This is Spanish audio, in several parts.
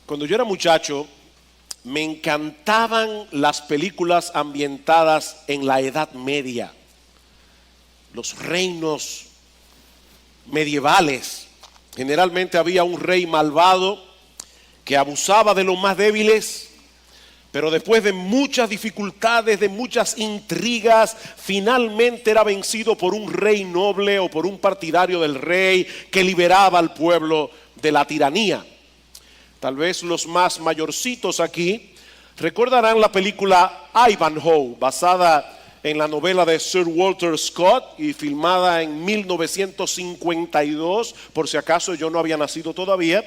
Cuando yo era muchacho, me encantaban las películas ambientadas en la Edad Media, los reinos medievales. Generalmente había un rey malvado que abusaba de los más débiles, pero después de muchas dificultades, de muchas intrigas, finalmente era vencido por un rey noble o por un partidario del rey que liberaba al pueblo de la tiranía. Tal vez los más mayorcitos aquí recordarán la película Ivanhoe, basada en la novela de Sir Walter Scott y filmada en 1952. Por si acaso yo no había nacido todavía,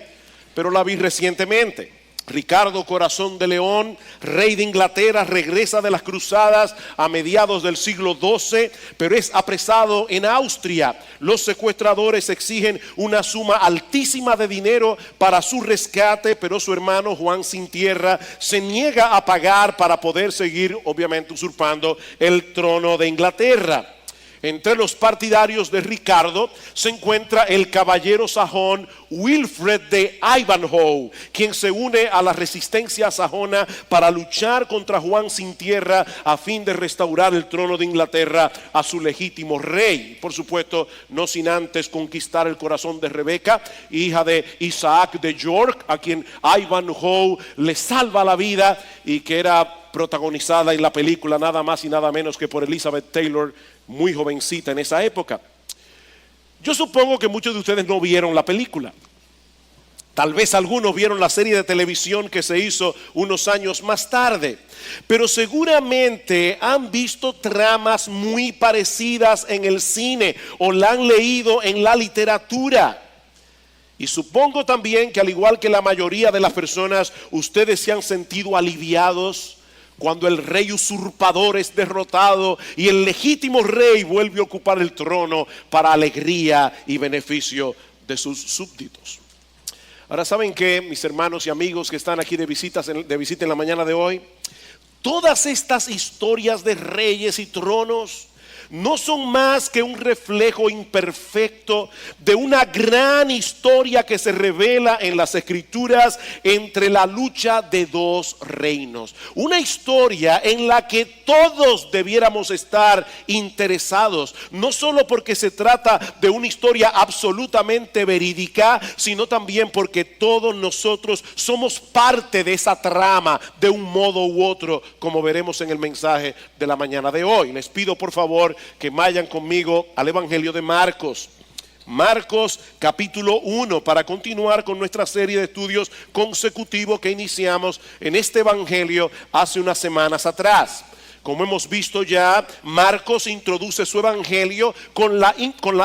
pero la vi recientemente. Ricardo Corazón de León, rey de Inglaterra, regresa de las cruzadas a mediados del siglo XII, pero es apresado en Austria. Los secuestradores exigen una suma altísima de dinero para su rescate, pero su hermano Juan Sin Tierra se niega a pagar para poder seguir, obviamente, usurpando el trono de Inglaterra. Entre los partidarios de Ricardo se encuentra el caballero sajón Wilfred de Ivanhoe, quien se une a la resistencia sajona para luchar contra Juan Sin Tierra a fin de restaurar el trono de Inglaterra a su legítimo rey. Por supuesto, no sin antes conquistar el corazón de Rebeca, hija de Isaac de York, a quien Ivanhoe le salva la vida y que era protagonizada en la película nada más y nada menos que por Elizabeth Taylor, muy jovencita en esa época. Yo supongo que muchos de ustedes no vieron la película. Tal vez algunos vieron la serie de televisión que se hizo unos años más tarde, pero seguramente han visto tramas muy parecidas en el cine o la han leído en la literatura. Y supongo también que al igual que la mayoría de las personas, ustedes se han sentido aliviados cuando el rey usurpador es derrotado y el legítimo rey vuelve a ocupar el trono para alegría y beneficio de sus súbditos. Ahora, ¿saben qué, mis hermanos y amigos que están aquí de visita en la mañana de hoy? Todas estas historias de reyes y tronos no son más que un reflejo imperfecto de una gran historia que se revela en las Escrituras entre la lucha de dos reinos. Una historia en la que todos debiéramos estar interesados, no solo porque se trata de una historia absolutamente verídica, sino también porque todos nosotros somos parte de esa trama de un modo u otro, como veremos en el mensaje de la mañana de hoy. Les pido por favor que vayan conmigo al Evangelio de Marcos. Marcos capítulo 1, para continuar con nuestra serie de estudios consecutivos que iniciamos en este Evangelio hace unas semanas atrás. Como hemos visto ya, Marcos introduce su evangelio con la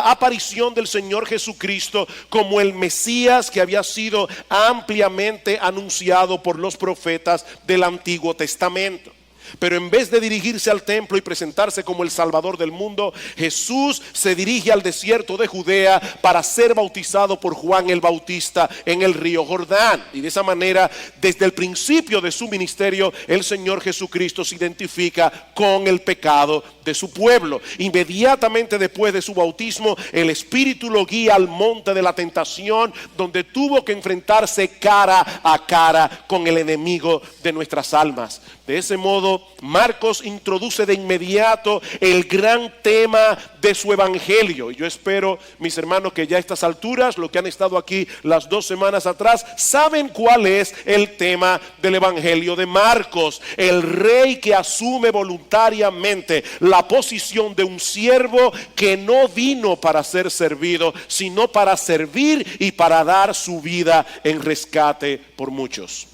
aparición del Señor Jesucristo como el Mesías que había sido ampliamente anunciado por los profetas del Antiguo Testamento. Pero en vez de dirigirse al templo y presentarse como el Salvador del mundo, Jesús se dirige al desierto de Judea para ser bautizado por Juan el Bautista en el río Jordán. Y de esa manera, desde el principio de su ministerio, el Señor Jesucristo se identifica con el pecado de su pueblo. Inmediatamente después de su bautismo, el Espíritu lo guía al monte de la tentación, donde tuvo que enfrentarse cara a cara con el enemigo de nuestras almas. De ese modo, Marcos introduce de inmediato el gran tema de su evangelio. Y yo espero, mis hermanos, que ya a estas alturas, los que han estado aquí las 2 semanas atrás, saben cuál es el tema del evangelio de Marcos. El rey que asume voluntariamente la posición de un siervo que no vino para ser servido, sino para servir y para dar su vida en rescate por muchos.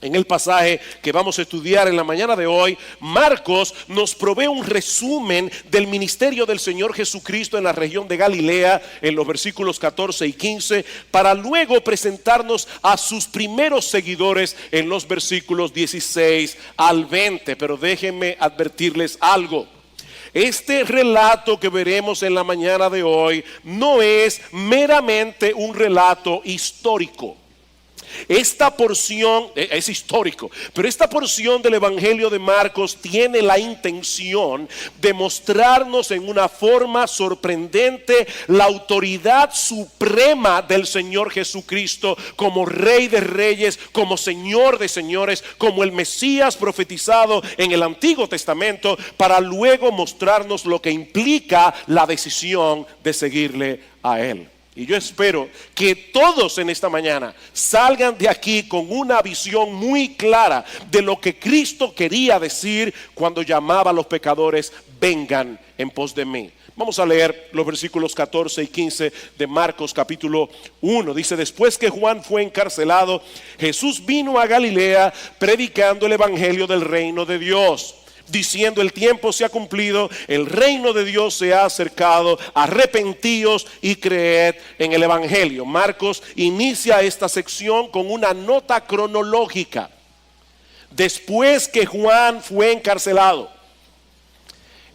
En el pasaje que vamos a estudiar en la mañana de hoy, Marcos nos provee un resumen del ministerio del Señor Jesucristo en la región de Galilea, en los versículos 14 y 15, para luego presentarnos a sus primeros seguidores en los versículos 16 al 20. Pero déjenme advertirles algo. Este relato que veremos en la mañana de hoy no es meramente un relato histórico. esta porción es histórico, pero esta porción del Evangelio de Marcos tiene la intención de mostrarnos en una forma sorprendente la autoridad suprema del Señor Jesucristo como Rey de Reyes, como Señor de Señores, como el Mesías profetizado en el Antiguo Testamento, para luego mostrarnos lo que implica la decisión de seguirle a Él. Y yo espero que todos en esta mañana salgan de aquí con una visión muy clara de lo que Cristo quería decir cuando llamaba a los pecadores: vengan en pos de mí. Vamos a leer los versículos 14 y 15 de Marcos capítulo 1. Dice: después que Juan fue encarcelado, Jesús vino a Galilea predicando el evangelio del reino de Dios, diciendo: el tiempo se ha cumplido, el reino de Dios se ha acercado, arrepentíos y creed en el evangelio. Marcos inicia esta sección con una nota cronológica. Después que Juan fue encarcelado,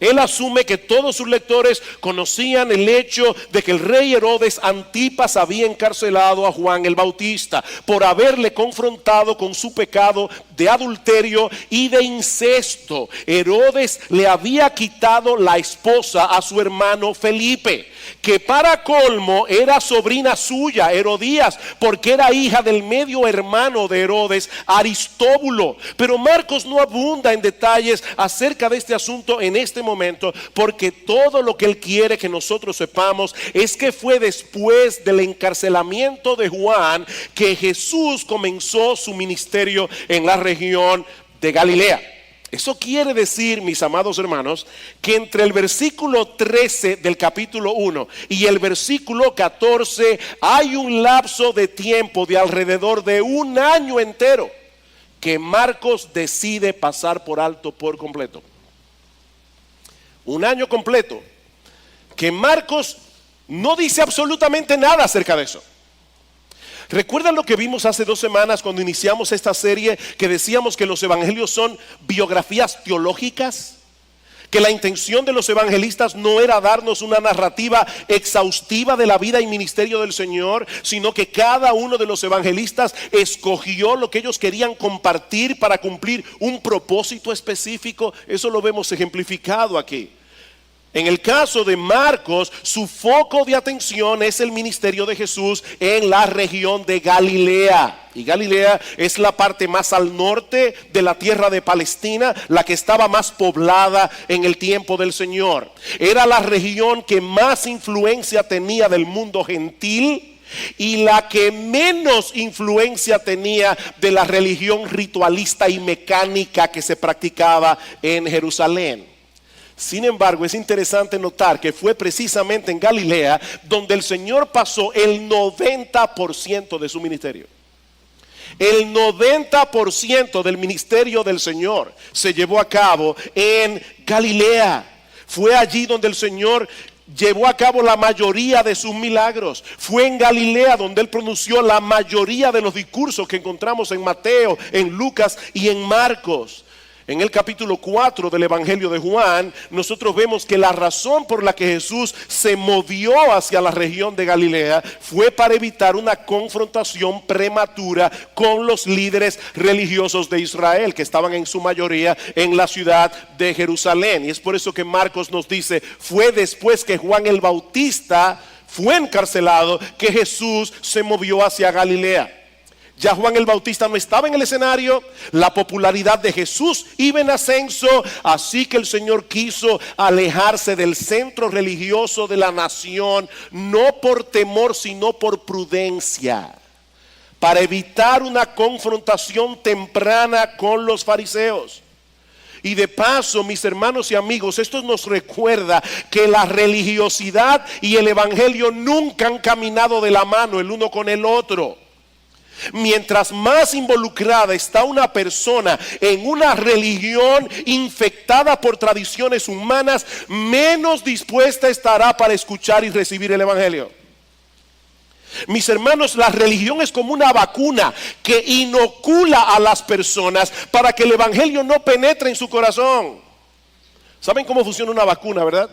él asume que todos sus lectores conocían el hecho de que el rey Herodes Antipas había encarcelado a Juan el Bautista por haberle confrontado con su pecado de adulterio y de incesto. Herodes le había quitado la esposa a su hermano Felipe, que para colmo era sobrina suya, Herodías, porque era hija del medio hermano de Herodes, Aristóbulo. Pero Marcos no abunda en detalles acerca de este asunto en este momento, porque todo lo que él quiere que nosotros sepamos es que fue después del encarcelamiento de Juan que Jesús comenzó su ministerio en la región de Galilea. Eso quiere decir, mis amados hermanos, que entre el versículo 13 del capítulo 1 y el versículo 14 hay un lapso de tiempo de alrededor de un año entero que Marcos decide pasar por alto por completo. Un año completo que Marcos no dice absolutamente nada acerca de eso. ¿Recuerdan lo que vimos hace 2 semanas cuando iniciamos esta serie, que decíamos que los evangelios son biografías teológicas? Que la intención de los evangelistas no era darnos una narrativa exhaustiva de la vida y ministerio del Señor, sino que cada uno de los evangelistas escogió lo que ellos querían compartir para cumplir un propósito específico. Eso lo vemos ejemplificado aquí. En el caso de Marcos, su foco de atención es el ministerio de Jesús en la región de Galilea. Y Galilea es la parte más al norte de la tierra de Palestina, la que estaba más poblada en el tiempo del Señor. Era la región que más influencia tenía del mundo gentil y la que menos influencia tenía de la religión ritualista y mecánica que se practicaba en Jerusalén. Sin embargo, es interesante notar que fue precisamente en Galilea donde el Señor pasó el 90% de su ministerio. El 90% del ministerio del Señor se llevó a cabo en Galilea. Fue allí donde el Señor llevó a cabo la mayoría de sus milagros. Fue en Galilea donde Él pronunció la mayoría de los discursos que encontramos en Mateo, en Lucas y en Marcos. En el capítulo 4 del Evangelio de Juan, nosotros vemos que la razón por la que Jesús se movió hacia la región de Galilea fue para evitar una confrontación prematura con los líderes religiosos de Israel, que estaban en su mayoría en la ciudad de Jerusalén. Y es por eso que Marcos nos dice: fue después que Juan el Bautista fue encarcelado que Jesús se movió hacia Galilea. Ya Juan el Bautista no estaba en el escenario, la popularidad de Jesús iba en ascenso, así que el Señor quiso alejarse del centro religioso de la nación, no por temor, sino por prudencia, para evitar una confrontación temprana con los fariseos. Y de paso, mis hermanos y amigos, esto nos recuerda que la religiosidad y el evangelio nunca han caminado de la mano el uno con el otro. Mientras más involucrada está una persona en una religión infectada por tradiciones humanas, menos dispuesta estará para escuchar y recibir el evangelio. Mis hermanos, la religión es como una vacuna que inocula a las personas para que el evangelio no penetre en su corazón. ¿Saben cómo funciona una vacuna, verdad?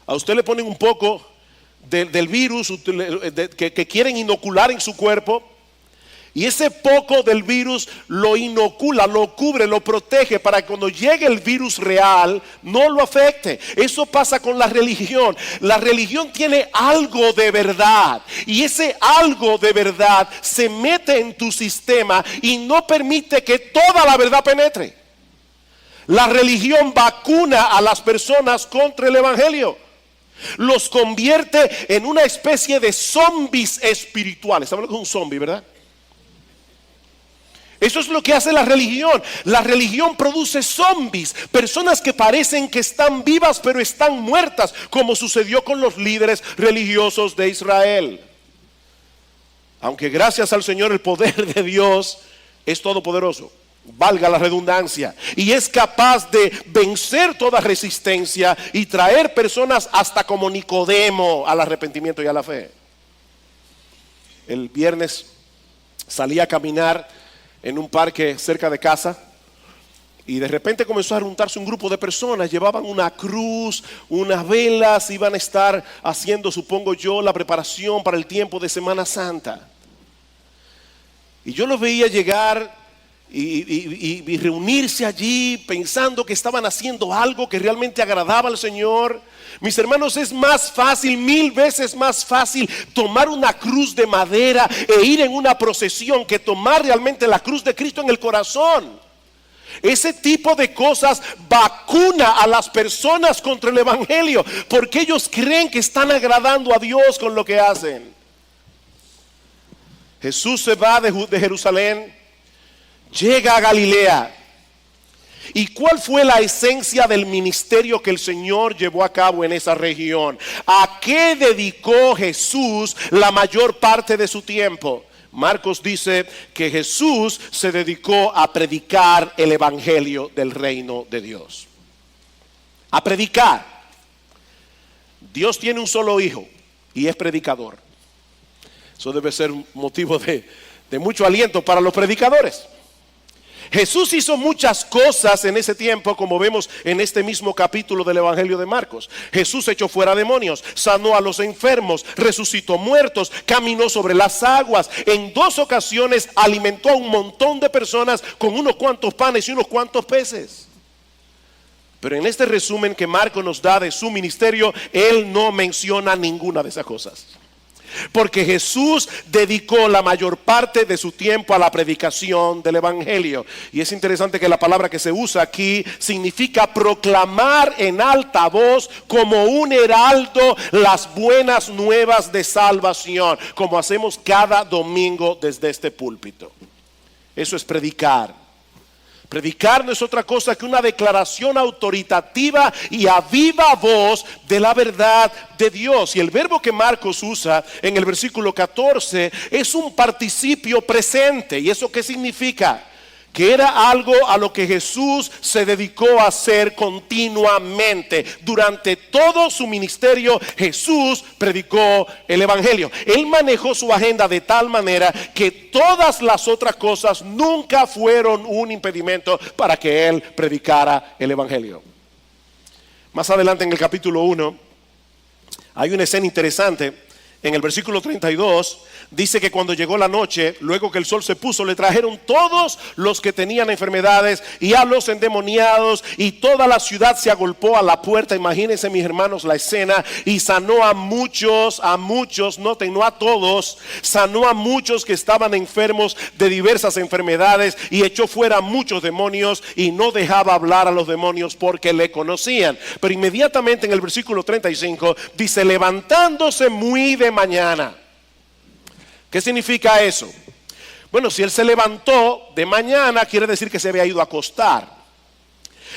A usted le ponen un poco del virus que quieren inocular en su cuerpo. Y ese poco del virus lo inocula, lo cubre, lo protege para que cuando llegue el virus real no lo afecte. Eso pasa con la religión. La religión tiene algo de verdad y ese algo de verdad se mete en tu sistema y no permite que toda la verdad penetre. La religión vacuna a las personas contra el evangelio. Los convierte en una especie de zombies espirituales. ¿Saben lo que es un zombie, verdad? Eso es lo que hace la religión. La religión produce zombies, personas que parecen que están vivas pero están muertas, como sucedió con los líderes religiosos de Israel. Aunque gracias al Señor el poder de Dios es todopoderoso, valga la redundancia, y es capaz de vencer toda resistencia y traer personas hasta como Nicodemo al arrepentimiento y a la fe. El viernes salí a caminar en un parque cerca de casa y de repente comenzó a juntarse un grupo de personas. Llevaban una cruz, unas velas, iban a estar haciendo, supongo yo, la preparación para el tiempo de Semana Santa. Y yo los veía llegar y reunirse allí pensando que estaban haciendo algo que realmente agradaba al Señor. Mis hermanos, es más fácil, 1000 veces más fácil tomar una cruz de madera e ir en una procesión que tomar realmente la cruz de Cristo en el corazón. Ese tipo de cosas vacuna a las personas contra el evangelio, porque ellos creen que están agradando a Dios con lo que hacen. Jesús se va de Jerusalén, llega a Galilea. ¿Y cuál fue la esencia del ministerio que el Señor llevó a cabo en esa región? ¿A qué dedicó Jesús la mayor parte de su tiempo? Marcos dice que Jesús se dedicó a predicar el evangelio del reino de Dios. A predicar. Dios tiene un solo hijo y es predicador. Eso debe ser un motivo de mucho aliento para los predicadores. Jesús hizo muchas cosas en ese tiempo, como vemos en este mismo capítulo del Evangelio de Marcos. Jesús echó fuera demonios, sanó a los enfermos, resucitó muertos, caminó sobre las aguas. En 2 ocasiones alimentó a un montón de personas con unos cuantos panes y unos cuantos peces. Pero en este resumen que Marcos nos da de su ministerio, él no menciona ninguna de esas cosas. Porque Jesús dedicó la mayor parte de su tiempo a la predicación del evangelio. Y es interesante que la palabra que se usa aquí significa proclamar en alta voz como un heraldo las buenas nuevas de salvación, como hacemos cada domingo desde este púlpito. Eso es predicar. Predicar no es otra cosa que una declaración autoritativa y a viva voz de la verdad de Dios. Y el verbo que Marcos usa en el versículo 14 es un participio presente. ¿Y eso qué significa? Que era algo a lo que Jesús se dedicó a hacer continuamente. Durante todo su ministerio, Jesús predicó el evangelio. Él manejó su agenda de tal manera que todas las otras cosas nunca fueron un impedimento para que él predicara el evangelio. Más adelante en el capítulo 1 hay una escena interesante. En el versículo 32 dice que cuando llegó la noche, luego que el sol se puso, le trajeron todos los que tenían enfermedades y a los endemoniados, y toda la ciudad se agolpó a la puerta. Imagínense, mis hermanos, la escena. Y sanó a muchos, noten, no a todos, sanó a muchos que estaban enfermos de diversas enfermedades, y echó fuera muchos demonios, y no dejaba hablar a los demonios porque le conocían. Pero inmediatamente en el versículo 35 dice: levantándose muy de mañana. ¿Qué significa eso? Bueno, si él se levantó de mañana, quiere decir que se había ido a acostar.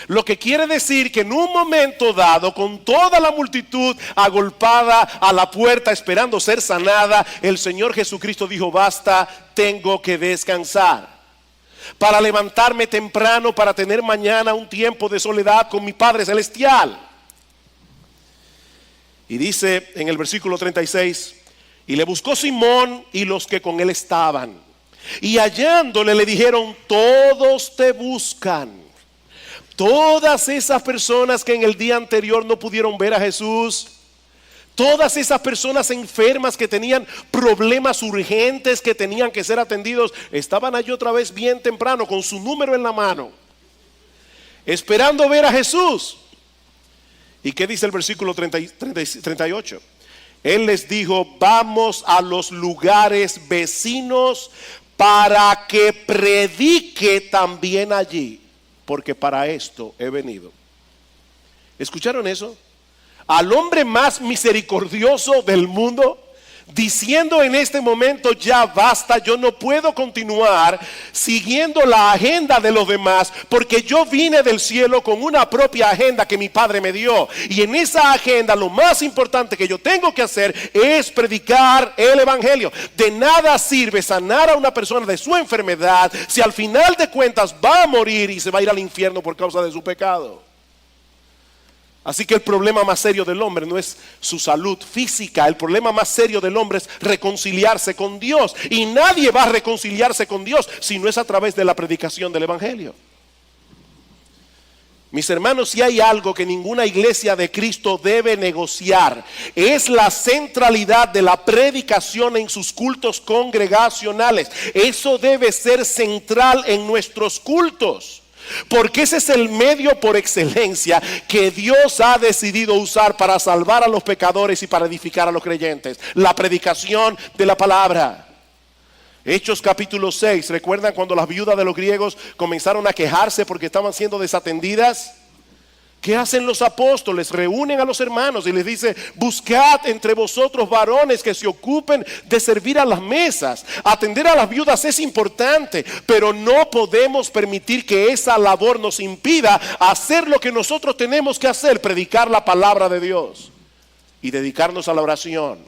Lo que quiere decir que en un momento dado, con toda la multitud agolpada a la puerta esperando ser sanada, el Señor Jesucristo dijo: basta, tengo que descansar. Para levantarme temprano, para tener mañana un tiempo de soledad con mi Padre Celestial. Y dice en el versículo 36: y le buscó Simón y los que con él estaban, y hallándole le dijeron: todos te buscan. Todas esas personas que en el día anterior no pudieron ver a Jesús, Todas esas personas enfermas que tenían problemas urgentes que tenían que ser atendidos, estaban allí otra vez bien temprano con su número en la mano, esperando ver a Jesús. ¿Y qué dice el versículo 38? Él les dijo: vamos a los lugares vecinos para que predique también allí, porque para esto he venido. ¿Escucharon eso? Al hombre más misericordioso del mundo diciendo en este momento: ya basta, yo no puedo continuar siguiendo la agenda de los demás, porque yo vine del cielo con una propia agenda que mi Padre me dio, y en esa agenda lo más importante que yo tengo que hacer es predicar el evangelio. De nada sirve sanar a una persona de su enfermedad si al final de cuentas va a morir y se va a ir al infierno por causa de su pecado. Así que el problema más serio del hombre no es su salud física. El problema más serio del hombre es reconciliarse con Dios. Y nadie va a reconciliarse con Dios si no es a través de la predicación del evangelio. Mis hermanos, si hay algo que ninguna iglesia de Cristo debe negociar, es la centralidad de la predicación en sus cultos congregacionales. Eso debe ser central en nuestros cultos, porque ese es el medio por excelencia que Dios ha decidido usar para salvar a los pecadores y para edificar a los creyentes: la predicación de la palabra. Hechos capítulo 6, ¿recuerdan cuando las viudas de los griegos comenzaron a quejarse porque estaban siendo desatendidas? ¿Qué hacen los apóstoles? Reúnen a los hermanos y les dice: buscad entre vosotros varones que se ocupen de servir a las mesas. Atender a las viudas es importante, pero no podemos permitir que esa labor nos impida hacer lo que nosotros tenemos que hacer: predicar la palabra de Dios y dedicarnos a la oración.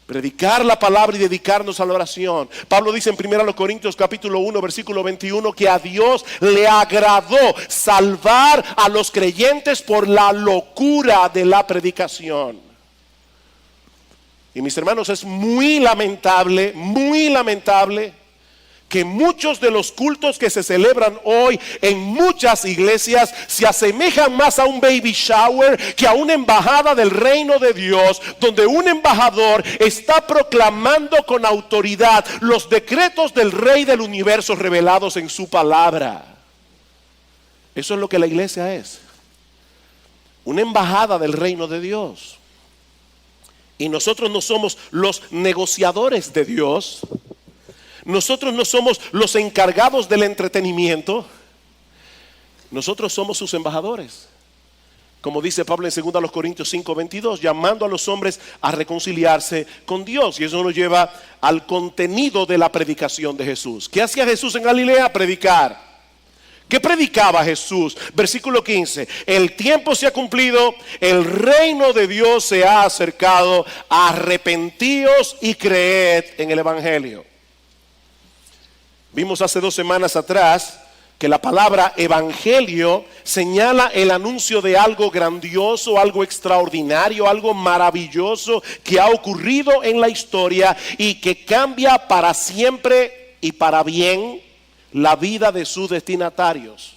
Predicar la palabra y dedicarnos a la oración. Pablo dice en 1 Corintios capítulo 1 versículo 21 que a Dios le agradó salvar a los creyentes por la locura de la predicación. Y mis hermanos, es muy lamentable que muchos de los cultos que se celebran hoy en muchas iglesias se asemejan más a un baby shower que a una embajada del reino de Dios, donde un embajador está proclamando con autoridad los decretos del Rey del universo revelados en su palabra. Eso es lo que la iglesia es: una embajada del reino de Dios. Y nosotros no somos los negociadores de Dios. Nosotros no somos los encargados del entretenimiento. Nosotros somos sus embajadores. Como dice Pablo en 2 Corintios 5:22, llamando a los hombres a reconciliarse con Dios. Y eso nos lleva al contenido de la predicación de Jesús. ¿Qué hacía Jesús en Galilea? Predicar. ¿Qué predicaba Jesús? Versículo 15: el tiempo se ha cumplido, el reino de Dios se ha acercado, arrepentíos y creed en el evangelio. Vimos hace 2 semanas atrás que la palabra evangelio señala el anuncio de algo grandioso, algo extraordinario, algo maravilloso que ha ocurrido en la historia y que cambia para siempre y para bien la vida de sus destinatarios.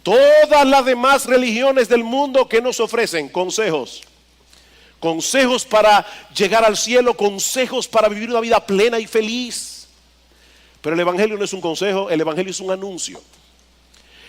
Todas las demás religiones del mundo, que nos ofrecen consejos para llegar al cielo, consejos para vivir una vida plena y feliz. Pero el evangelio no es un consejo, el evangelio es un anuncio.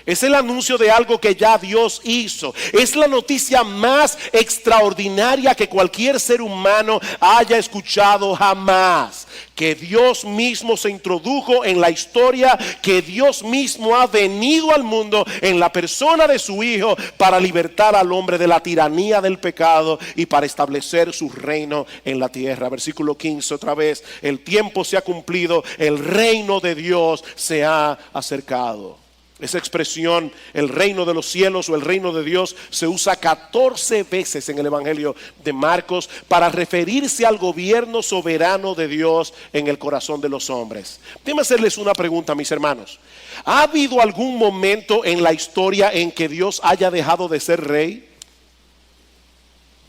Es el anuncio de algo que ya Dios hizo. Es la noticia más extraordinaria que cualquier ser humano haya escuchado jamás. Que Dios mismo se introdujo en la historia, que Dios mismo ha venido al mundo en la persona de su Hijo para libertar al hombre de la tiranía del pecado y para establecer su reino en la tierra. Versículo 15 otra vez: el tiempo se ha cumplido, el reino de Dios se ha acercado. Esa expresión, el reino de los cielos o el reino de Dios, se usa 14 veces en el evangelio de Marcos para referirse al gobierno soberano de Dios en el corazón de los hombres. Déjenme hacerles una pregunta, mis hermanos. ¿Ha habido algún momento en la historia en que Dios haya dejado de ser rey?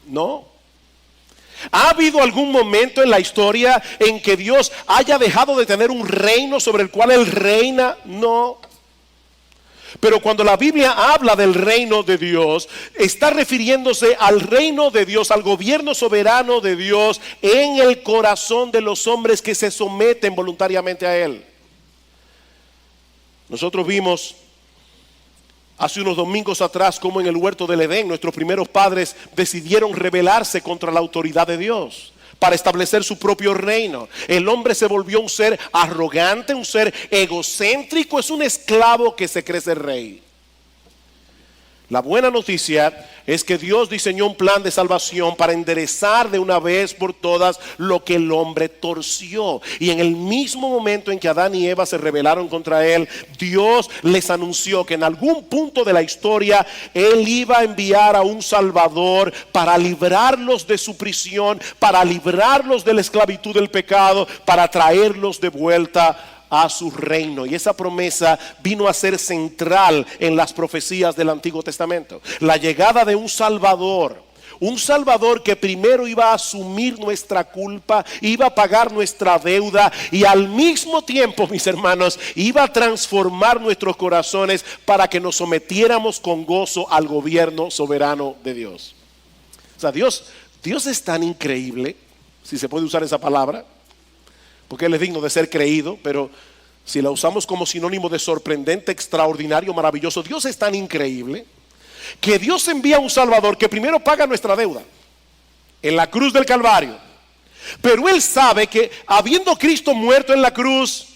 No. ¿Ha habido algún momento en la historia en que Dios haya dejado de tener un reino sobre el cual Él reina? No. Pero cuando la Biblia habla del reino de Dios, está refiriéndose al reino de Dios, al gobierno soberano de Dios en el corazón de los hombres que se someten voluntariamente a Él. Nosotros vimos hace unos domingos atrás cómo en el huerto del Edén nuestros primeros padres decidieron rebelarse contra la autoridad de Dios para establecer su propio reino. El hombre se volvió un ser arrogante, un ser egocéntrico, es un esclavo que se cree ser rey. La buena noticia es que Dios diseñó un plan de salvación para enderezar de una vez por todas lo que el hombre torció. Y en el mismo momento en que Adán y Eva se rebelaron contra él, Dios les anunció que en algún punto de la historia Él iba a enviar a un Salvador para librarlos de su prisión, para librarlos de la esclavitud del pecado, para traerlos de vuelta a su reino. Y esa promesa vino a ser central en las profecías del Antiguo Testamento. La llegada de un Salvador que primero iba a asumir nuestra culpa, iba a pagar nuestra deuda y al mismo tiempo, mis hermanos, iba a transformar nuestros corazones para que nos sometiéramos con gozo al gobierno soberano de Dios. O sea, Dios es tan increíble, si se puede usar esa palabra, porque Él es digno de ser creído, pero si la usamos como sinónimo de sorprendente, extraordinario, maravilloso, Dios es tan increíble que Dios envía a un Salvador que primero paga nuestra deuda en la cruz del Calvario. Pero Él sabe que habiendo Cristo muerto en la cruz,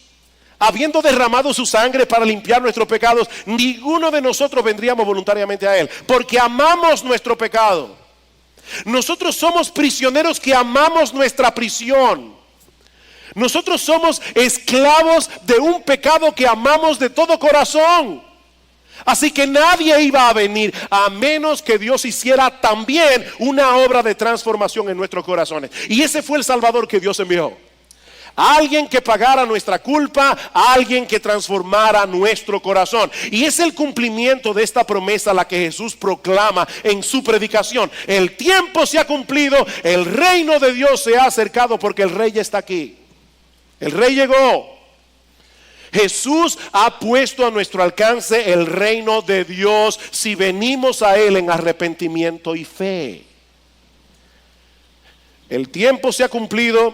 habiendo derramado su sangre para limpiar nuestros pecados, ninguno de nosotros vendríamos voluntariamente a Él, porque amamos nuestro pecado. Nosotros somos prisioneros que amamos nuestra prisión. Nosotros somos esclavos de un pecado que amamos de todo corazón. Así que nadie iba a venir a menos que Dios hiciera también una obra de transformación en nuestros corazones. Y ese fue el Salvador que Dios envió. Alguien que pagara nuestra culpa, alguien que transformara nuestro corazón. Y es el cumplimiento de esta promesa la que Jesús proclama en su predicación. El tiempo se ha cumplido, el reino de Dios se ha acercado porque el Rey ya está aquí. El Rey llegó. Jesús ha puesto a nuestro alcance el reino de Dios si venimos a Él en arrepentimiento y fe. El tiempo se ha cumplido,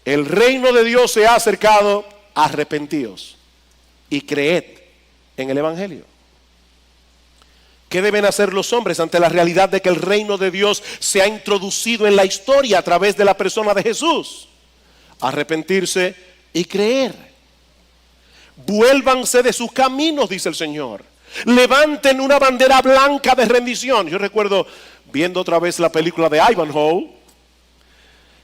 el reino de Dios se ha acercado. Arrepentíos y creed en el Evangelio. ¿Qué deben hacer los hombres ante la realidad de que el reino de Dios se ha introducido en la historia a través de la persona de Jesús? Arrepentirse y creer. Vuélvanse de sus caminos, dice el Señor. Levanten una bandera blanca de rendición. Yo recuerdo viendo otra vez la película de Ivanhoe,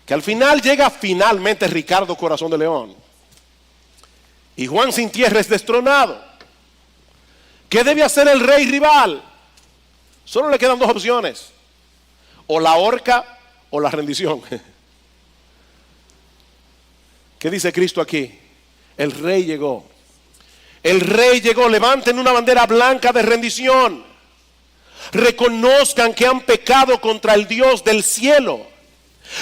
que al final llega finalmente Ricardo Corazón de León y Juan Sin Tierra es destronado. ¿Qué debe hacer el rey rival? Solo le quedan dos opciones: o la horca o la rendición. ¿Qué dice Cristo aquí? El Rey llegó. El Rey llegó. Levanten una bandera blanca de rendición. Reconozcan que han pecado contra el Dios del cielo.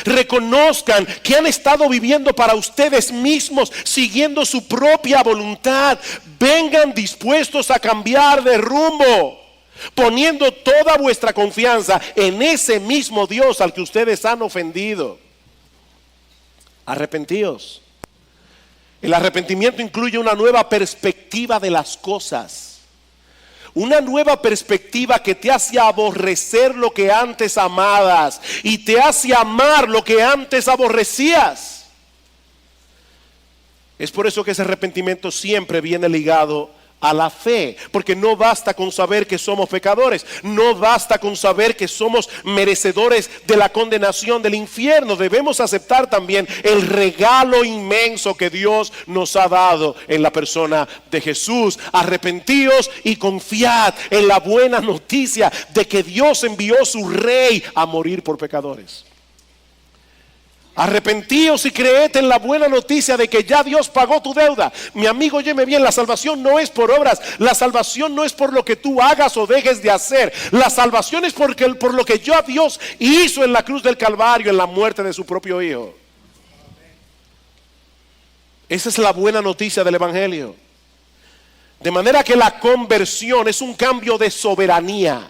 Reconozcan que han estado viviendo para ustedes mismos, siguiendo su propia voluntad. Vengan dispuestos a cambiar de rumbo, poniendo toda vuestra confianza en ese mismo Dios al que ustedes han ofendido. Arrepentíos. El arrepentimiento incluye una nueva perspectiva de las cosas. Una nueva perspectiva que te hace aborrecer lo que antes amabas y te hace amar lo que antes aborrecías. Es por eso que ese arrepentimiento siempre viene ligado a la fe, porque no basta con saber que somos pecadores, no basta con saber que somos merecedores de la condenación del infierno. Debemos aceptar también el regalo inmenso que Dios nos ha dado en la persona de Jesús. Arrepentíos y confiad en la buena noticia de que Dios envió su Rey a morir por pecadores. Arrepentíos y creed en la buena noticia de que ya Dios pagó tu deuda. Mi amigo, óyeme bien, la salvación no es por obras. La salvación no es por lo que tú hagas o dejes de hacer. La salvación es por lo que ya Dios hizo en la cruz del Calvario, en la muerte de su propio Hijo. Esa es la buena noticia del Evangelio. De manera que la conversión es un cambio de soberanía.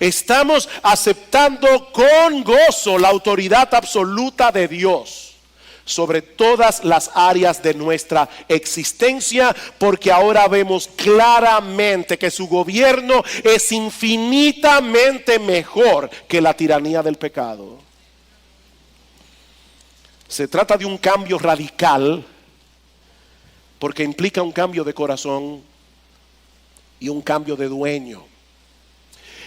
Estamos aceptando con gozo la autoridad absoluta de Dios sobre todas las áreas de nuestra existencia, porque ahora vemos claramente que su gobierno es infinitamente mejor que la tiranía del pecado. Se trata de un cambio radical, porque implica un cambio de corazón y un cambio de dueño.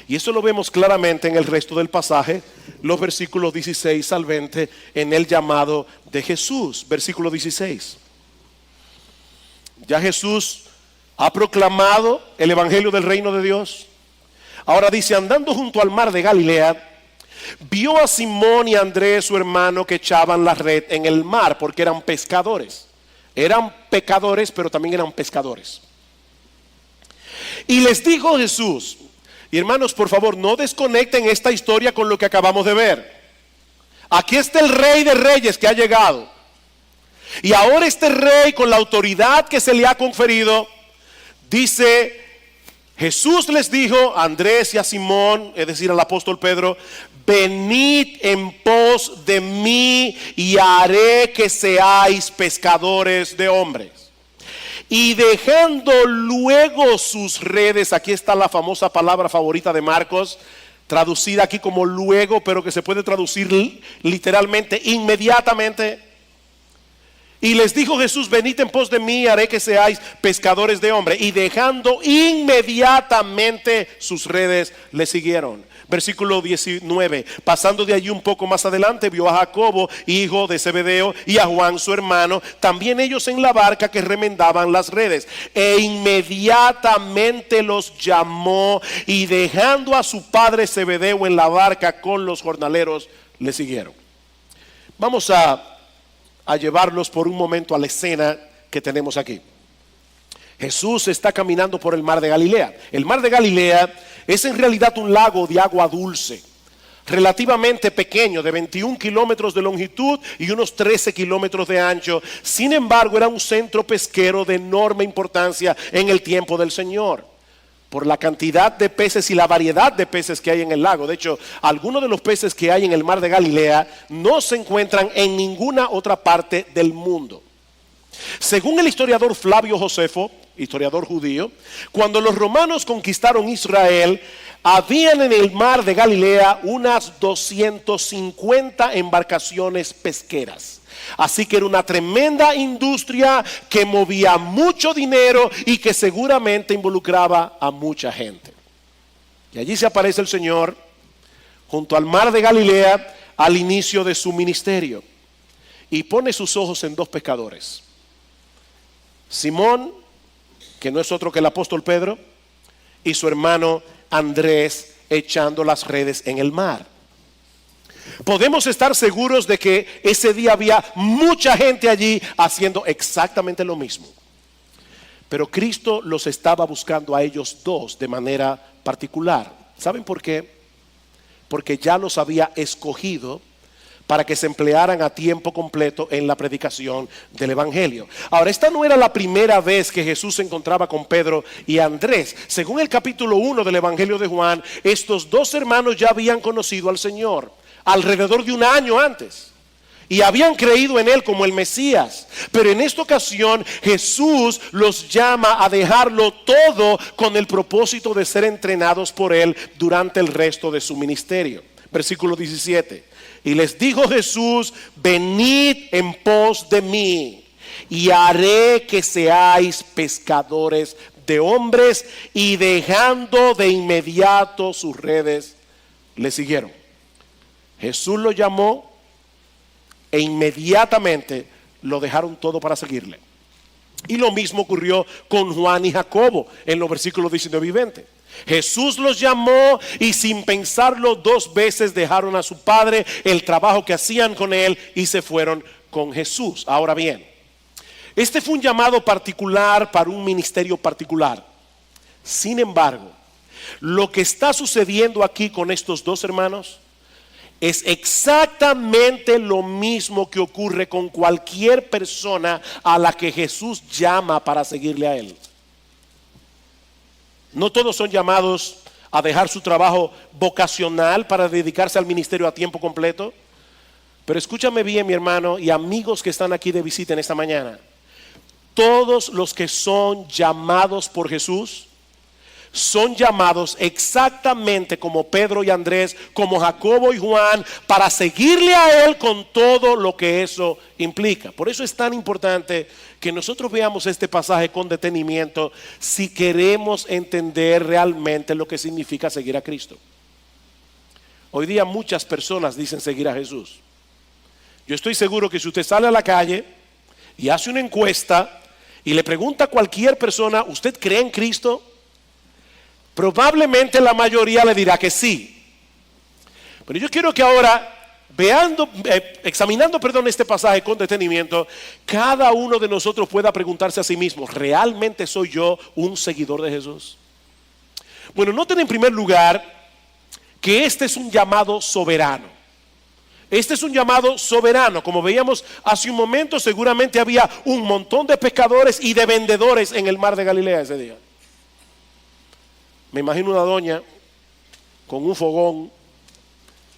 Y eso lo vemos claramente en el resto del pasaje, los versículos 16 al 20, en el llamado de Jesús. Versículo 16. Ya Jesús ha proclamado el evangelio del reino de Dios. Ahora dice: andando junto al mar de Galilea, vio a Simón y a Andrés, su hermano, que echaban la red en el mar, porque eran pescadores. Eran pecadores, pero también eran pescadores. Y les dijo Jesús, y hermanos, por favor, no desconecten esta historia con lo que acabamos de ver. Aquí está el Rey de Reyes que ha llegado. Y ahora este rey, con la autoridad que se le ha conferido, dice: Jesús les dijo a Andrés y a Simón, es decir, al apóstol Pedro: venid en pos de mí y haré que seáis pescadores de hombres. Y dejando luego sus redes, aquí está la famosa palabra favorita de Marcos, traducida aquí como luego, pero que se puede traducir literalmente inmediatamente. Y les dijo Jesús: venid en pos de mí, haré que seáis pescadores de hombres. Y dejando inmediatamente sus redes, le siguieron. Versículo 19. Pasando de allí un poco más adelante, vio a Jacobo, hijo de Zebedeo, y a Juan su hermano, también ellos en la barca, que remendaban las redes. E inmediatamente los llamó, y dejando a su padre Zebedeo en la barca con los jornaleros, le siguieron. Vamos a llevarlos por un momento a la escena que tenemos aquí. Jesús está caminando por el mar de Galilea. El mar de Galilea es en realidad un lago de agua dulce, relativamente pequeño, de 21 kilómetros de longitud y unos 13 kilómetros de ancho. Sin embargo, era un centro pesquero de enorme importancia en el tiempo del Señor, por la cantidad de peces y la variedad de peces que hay en el lago. De hecho, algunos de los peces que hay en el mar de Galilea no se encuentran en ninguna otra parte del mundo. Según el historiador Flavio Josefo, historiador judío, cuando los romanos conquistaron Israel, habían en el mar de Galilea unas 250 embarcaciones pesqueras. Así que era una tremenda industria que movía mucho dinero y que seguramente involucraba a mucha gente. Y allí se aparece el Señor junto al mar de Galilea al inicio de su ministerio, y pone sus ojos en dos pescadores: Simón, que no es otro que el apóstol Pedro, y su hermano Andrés, echando las redes en el mar. Podemos estar seguros de que ese día había mucha gente allí haciendo exactamente lo mismo. Pero Cristo los estaba buscando a ellos dos de manera particular. ¿Saben por qué? Porque ya los había escogido para que se emplearan a tiempo completo en la predicación del evangelio. Ahora, esta no era la primera vez que Jesús se encontraba con Pedro y Andrés. Según el capítulo 1 del evangelio de Juan, estos dos hermanos ya habían conocido al Señor alrededor de un año antes y habían creído en Él como el Mesías. Pero en esta ocasión Jesús los llama a dejarlo todo con el propósito de ser entrenados por Él durante el resto de su ministerio. Versículo 17. Y les dijo Jesús: venid en pos de mí y haré que seáis pescadores de hombres. Y dejando de inmediato sus redes, le siguieron. Jesús lo llamó e inmediatamente lo dejaron todo para seguirle. Y lo mismo ocurrió con Juan y Jacobo en los versículos 19 y 20. Jesús los llamó y sin pensarlo dos veces dejaron a su padre, el trabajo que hacían con él, y se fueron con Jesús. Ahora bien, este fue un llamado particular para un ministerio particular. Sin embargo, lo que está sucediendo aquí con estos dos hermanos Es exactamente lo mismo que ocurre con cualquier persona a la que Jesús llama para seguirle a Él. No todos son llamados a dejar su trabajo vocacional para dedicarse al ministerio a tiempo completo. Pero escúchame bien, mi hermano, y amigos que están aquí de visita en esta mañana. Todos los que son llamados por Jesús son llamados exactamente como Pedro y Andrés, como Jacobo y Juan, para seguirle a Él con todo lo que eso implica. Por eso es tan importante que nosotros veamos este pasaje con detenimiento si queremos entender realmente lo que significa seguir a Cristo. Hoy día muchas personas dicen seguir a Jesús. Yo estoy seguro que si usted sale a la calle y hace una encuesta y le pregunta a cualquier persona, ¿usted cree en Cristo? Probablemente la mayoría le dirá que sí. Pero yo quiero que ahora, examinando este pasaje con detenimiento, cada uno de nosotros pueda preguntarse a sí mismo, ¿realmente soy yo un seguidor de Jesús? Bueno, noten en primer lugar que este es un llamado soberano. Este es un llamado soberano. Como veíamos hace un momento, seguramente había un montón de pescadores y de vendedores en el mar de Galilea ese día. Me imagino una doña con un fogón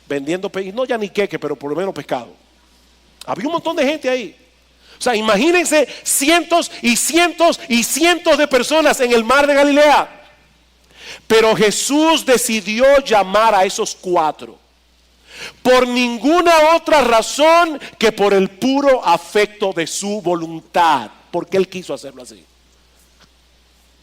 vendiendo, no ya ni queque, pero por lo menos pescado. Había un montón de gente ahí. O sea, imagínense cientos y cientos y cientos de personas en el mar de Galilea. Pero Jesús decidió llamar a esos 4 por ninguna otra razón que por el puro afecto de su voluntad, porque Él quiso hacerlo así.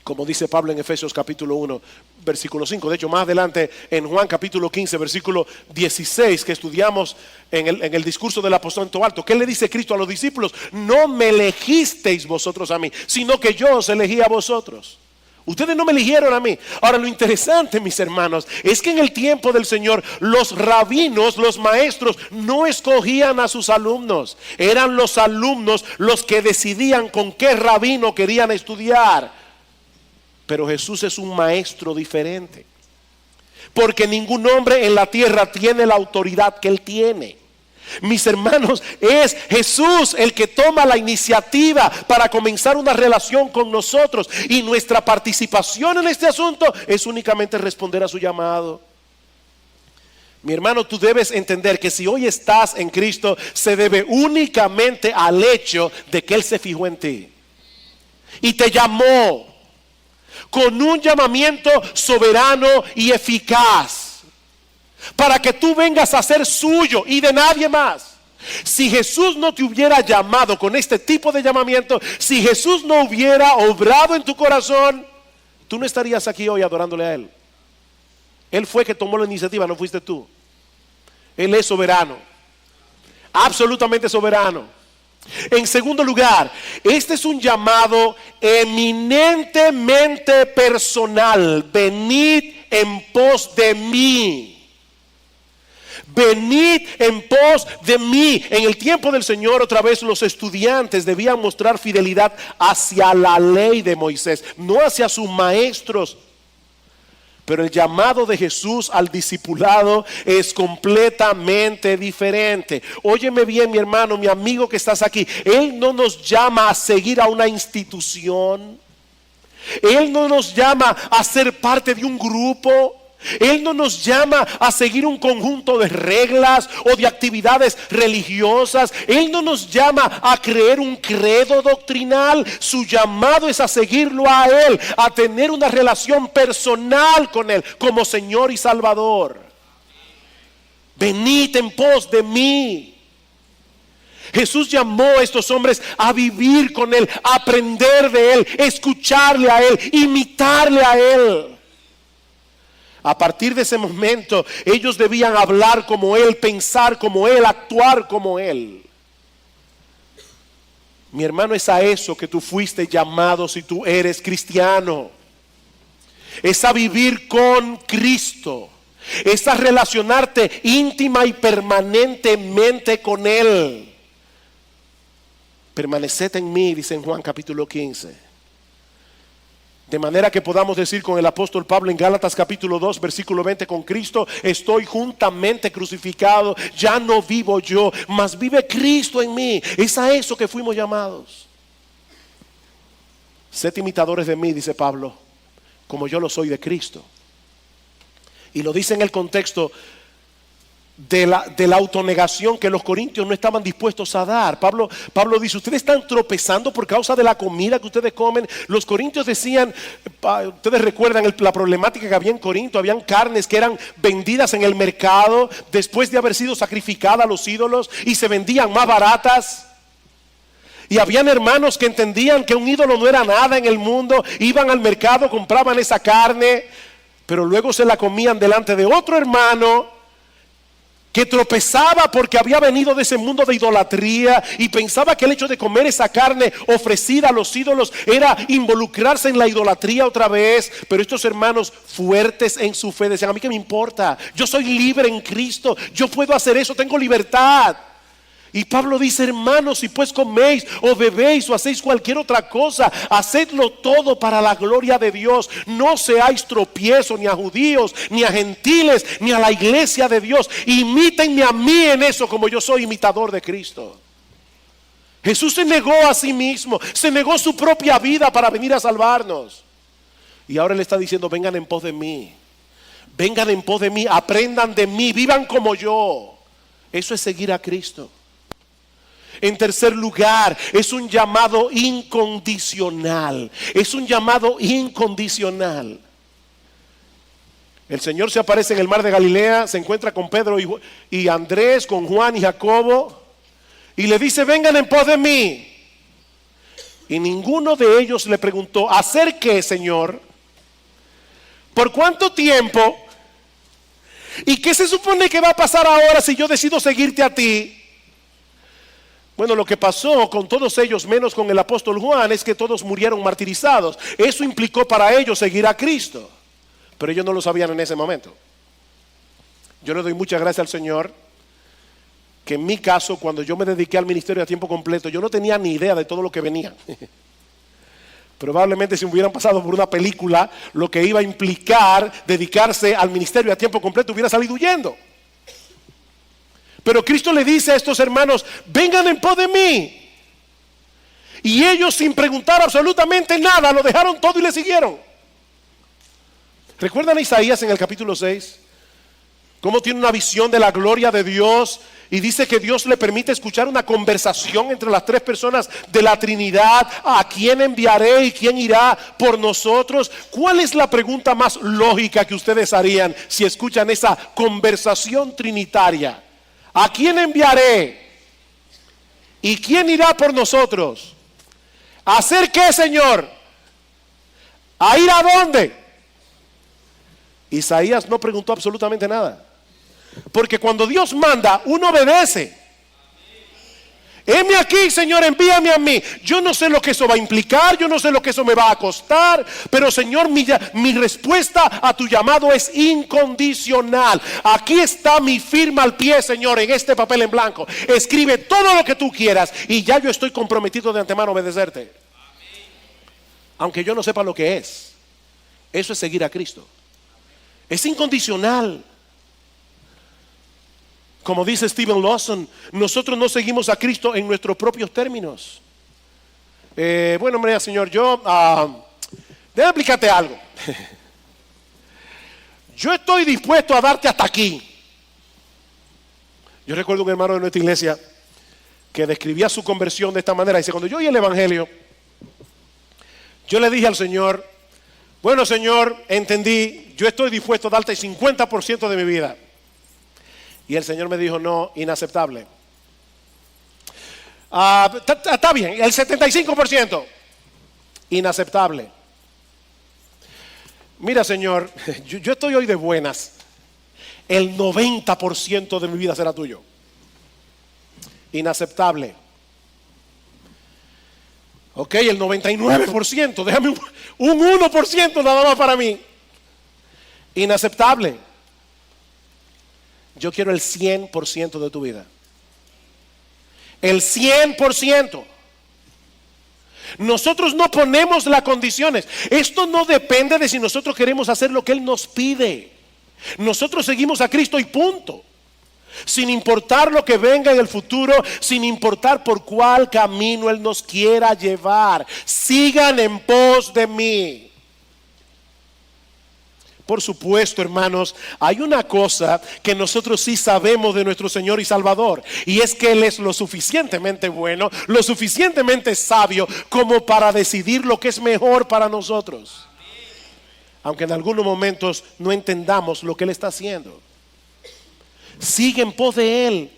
Como dice Pablo en Efesios capítulo 1, versículo 5. De hecho, más adelante en Juan capítulo 15, versículo 16, que estudiamos en el discurso del aposento alto. ¿Qué le dice Cristo a los discípulos? No me elegisteis vosotros a mí, sino que yo os elegí a vosotros. Ustedes no me eligieron a mí. Ahora, lo interesante, mis hermanos, es que en el tiempo del Señor, los rabinos, los maestros, no escogían a sus alumnos. Eran los alumnos los que decidían con qué rabino querían estudiar. Pero Jesús es un maestro diferente, porque ningún hombre en la tierra tiene la autoridad que Él tiene. Mis hermanos, es Jesús el que toma la iniciativa para comenzar una relación con nosotros, y nuestra participación en este asunto es únicamente responder a su llamado. Mi hermano, tú debes entender que si hoy estás en Cristo, se debe únicamente al hecho de que Él se fijó en ti y te llamó con un llamamiento soberano y eficaz, para que tú vengas a ser suyo y de nadie más. Si Jesús no te hubiera llamado con este tipo de llamamiento, si Jesús no hubiera obrado en tu corazón, tú no estarías aquí hoy adorándole a Él. Él fue que tomó la iniciativa, no fuiste tú. Él es soberano, absolutamente soberano. En segundo lugar, este es un llamado eminentemente personal. Venid en pos de mí. Venid en pos de mí. En el tiempo del Señor, otra vez, los estudiantes debían mostrar fidelidad hacia la ley de Moisés, no hacia sus maestros. Pero el llamado de Jesús al discipulado es completamente diferente. Óyeme bien, mi hermano, mi amigo que estás aquí. Él no nos llama a seguir a una institución. Él no nos llama a ser parte de un grupo. Él no nos llama a seguir un conjunto de reglas o de actividades religiosas. Él no nos llama a creer un credo doctrinal. Su llamado es a seguirlo a Él, a tener una relación personal con Él como Señor y Salvador. Venid en pos de mí. Jesús llamó a estos hombres a vivir con Él, a aprender de Él, escucharle a Él, imitarle a Él. A partir de ese momento, ellos debían hablar como Él, pensar como Él, actuar como Él. Mi hermano, es a eso que tú fuiste llamado si tú eres cristiano. Es a vivir con Cristo. Es a relacionarte íntima y permanentemente con Él. Permaneced en mí, dice en Juan capítulo 15. De manera que podamos decir con el apóstol Pablo en Gálatas capítulo 2 versículo 20: con Cristo estoy juntamente crucificado, ya no vivo yo, mas vive Cristo en mí. Es a eso que fuimos llamados. Sed imitadores de mí, dice Pablo, como yo lo soy de Cristo. Y lo dice en el contexto de la autonegación que los corintios no estaban dispuestos a dar. Pablo dice: ustedes están tropezando por causa de la comida que ustedes comen. Los corintios decían, ustedes recuerdan la problemática que había en Corinto. Habían carnes que eran vendidas en el mercado después de haber sido sacrificadas a los ídolos y se vendían más baratas. Y habían hermanos que entendían que un ídolo no era nada en el mundo, iban al mercado, compraban esa carne, pero luego se la comían delante de otro hermano que tropezaba porque había venido de ese mundo de idolatría y pensaba que el hecho de comer esa carne ofrecida a los ídolos era involucrarse en la idolatría otra vez. Pero estos hermanos fuertes en su fe decían: a mí qué me importa, yo soy libre en Cristo, yo puedo hacer eso, tengo libertad. Y Pablo dice: hermanos, si pues coméis o bebéis o hacéis cualquier otra cosa, hacedlo todo para la gloria de Dios. No seáis tropiezo ni a judíos, ni a gentiles, ni a la iglesia de Dios. Imítenme a mí en eso, como yo soy imitador de Cristo. Jesús se negó a sí mismo, se negó su propia vida para venir a salvarnos. Y ahora Él está diciendo: vengan en pos de mí, vengan en pos de mí, aprendan de mí, vivan como yo. Eso es seguir a Cristo. En tercer lugar, es un llamado incondicional. Es un llamado incondicional. El Señor se aparece en el mar de Galilea, se encuentra con Pedro y Andrés, con Juan y Jacobo, y le dice: vengan en pos de mí. Y ninguno de ellos le preguntó: ¿hacer qué, Señor? ¿Por cuánto tiempo? ¿Y qué se supone que va a pasar ahora si yo decido seguirte a ti? Bueno, lo que pasó con todos ellos, menos con el apóstol Juan, es que todos murieron martirizados. Eso implicó para ellos seguir a Cristo, pero ellos no lo sabían en ese momento. Yo le doy muchas gracias al Señor que en mi caso, cuando yo me dediqué al ministerio a tiempo completo, yo no tenía ni idea de todo lo que venía. Probablemente si me hubieran pasado por una película lo que iba a implicar dedicarse al ministerio a tiempo completo, hubiera salido huyendo. Pero Cristo le dice a estos hermanos: vengan en pos de mí. Y ellos, sin preguntar absolutamente nada, lo dejaron todo y le siguieron. ¿Recuerdan a Isaías en el capítulo 6? Cómo tiene una visión de la gloria de Dios y dice que Dios le permite escuchar una conversación entre las tres personas de la Trinidad. ¿A quién enviaré y quién irá por nosotros? ¿Cuál es la pregunta más lógica que ustedes harían si escuchan esa conversación trinitaria? ¿A quién enviaré? ¿Y quién irá por nosotros? ¿A hacer qué, Señor? ¿A ir a dónde? Isaías no preguntó absolutamente nada, porque cuando Dios manda, uno obedece. Heme aquí, Señor, envíame a mí. Yo no sé lo que eso va a implicar, yo no sé lo que eso me va a costar, pero Señor, mi respuesta a tu llamado es incondicional. Aquí está mi firma al pie, Señor, en este papel en blanco. Escribe todo lo que tú quieras y ya yo estoy comprometido de antemano a obedecerte. Aunque yo no sepa lo que es. Eso es seguir a Cristo. Es incondicional. Como dice Stephen Lawson, nosotros no seguimos a Cristo en nuestros propios términos. Bueno, mira, Señor, déjame explicarte algo. Yo estoy dispuesto a darte hasta aquí. Yo recuerdo un hermano de nuestra iglesia que describía su conversión de esta manera. Dice: cuando yo oí el evangelio, yo le dije al Señor: bueno, Señor, entendí, yo estoy dispuesto a darte el 50% de mi vida. Y el Señor me dijo: no, inaceptable. Está bien, el 75%, inaceptable. Mira, Señor, yo estoy hoy de buenas. El 90% de mi vida será tuyo. Inaceptable. Ok, el 99%, déjame un 1% nada más para mí. Inaceptable. Yo quiero el 100% de tu vida. El 100%. Nosotros no ponemos las condiciones. Esto no depende de si nosotros queremos hacer lo que Él nos pide. Nosotros seguimos a Cristo y punto. Sin importar lo que venga en el futuro, sin importar por cuál camino Él nos quiera llevar. Sigan en pos de mí. Por supuesto, hermanos, hay una cosa que nosotros sí sabemos de nuestro Señor y Salvador, y es que Él es lo suficientemente bueno, lo suficientemente sabio como para decidir lo que es mejor para nosotros. Aunque en algunos momentos no entendamos lo que Él está haciendo. Sigue en pos de Él,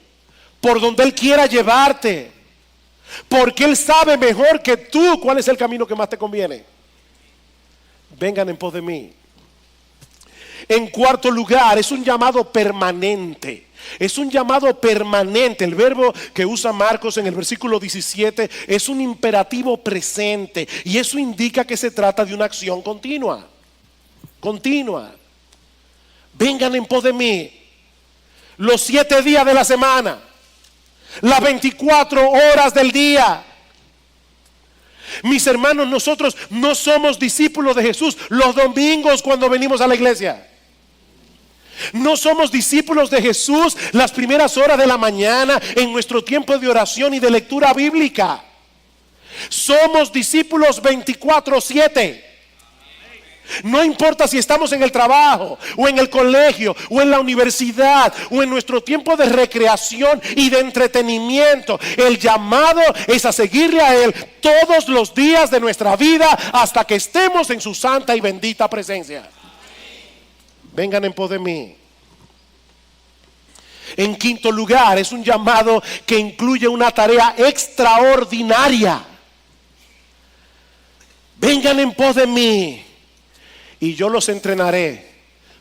por donde Él quiera llevarte, porque Él sabe mejor que tú cuál es el camino que más te conviene. Vengan en pos de mí. En cuarto lugar, es un llamado permanente. Es un llamado permanente. El verbo que usa Marcos en el versículo 17 es un imperativo presente, y eso indica que se trata de una acción continua. Continua. Vengan en pos de mí. Los 7 días de la semana, las 24 horas del día. Mis hermanos, nosotros no somos discípulos de Jesús los domingos cuando venimos a la iglesia. No somos discípulos de Jesús las primeras horas de la mañana en nuestro tiempo de oración y de lectura bíblica. Somos discípulos 24/7. No importa si estamos en el trabajo, o en el colegio, o en la universidad, o en nuestro tiempo de recreación y de entretenimiento. El llamado es a seguirle a Él todos los días de nuestra vida hasta que estemos en su santa y bendita presencia. Vengan en pos de mí. En quinto lugar, es un llamado que incluye una tarea extraordinaria. Vengan en pos de mí, y yo los entrenaré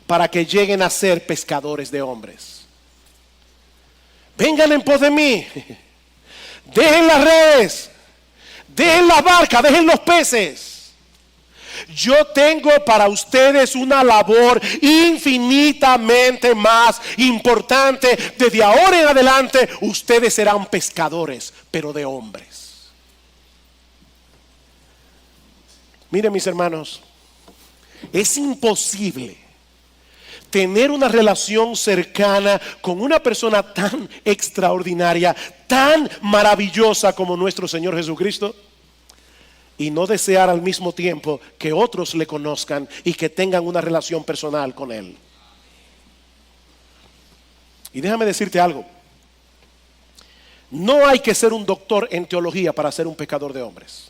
para que lleguen a ser pescadores de hombres. Vengan en pos de mí. Dejen las redes, dejen las barcas, dejen los peces. Yo tengo para ustedes una labor infinitamente más importante. Desde ahora en adelante, ustedes serán pescadores, pero de hombres. Miren, mis hermanos, es imposible tener una relación cercana con una persona tan extraordinaria, tan maravillosa como nuestro Señor Jesucristo, y no desear al mismo tiempo que otros le conozcan y que tengan una relación personal con Él. Y déjame decirte algo. No hay que ser un doctor en teología para ser un pescador de hombres.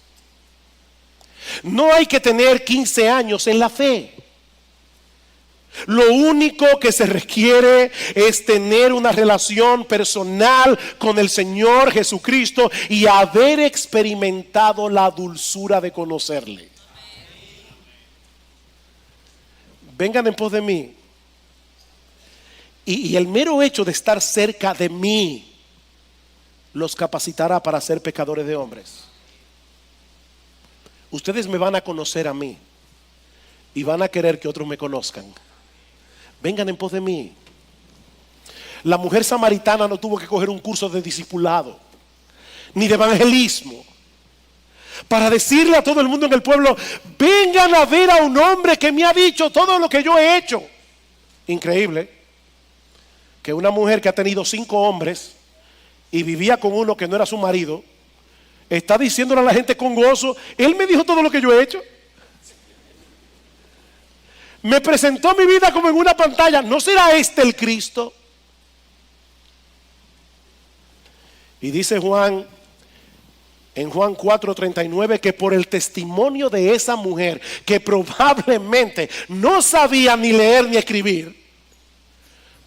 No hay que tener 15 años en la fe. Lo único que se requiere es tener una relación personal con el Señor Jesucristo y haber experimentado la dulzura de conocerle. Vengan en pos de mí. Y el mero hecho de estar cerca de mí los capacitará para ser pecadores de hombres. Ustedes me van a conocer a mí y van a querer que otros me conozcan. Vengan en pos de mí. La mujer samaritana no tuvo que coger un curso de discipulado ni de evangelismo para decirle a todo el mundo en el pueblo: vengan a ver a un hombre que me ha dicho todo lo que yo he hecho. Increíble que una mujer que ha tenido 5 hombres y vivía con uno que no era su marido está diciéndole a la gente con gozo: él me dijo todo lo que yo he hecho. Me presentó mi vida como en una pantalla. ¿No será este el Cristo? Y dice Juan, en Juan 4:39, que por el testimonio de esa mujer, que probablemente no sabía ni leer ni escribir,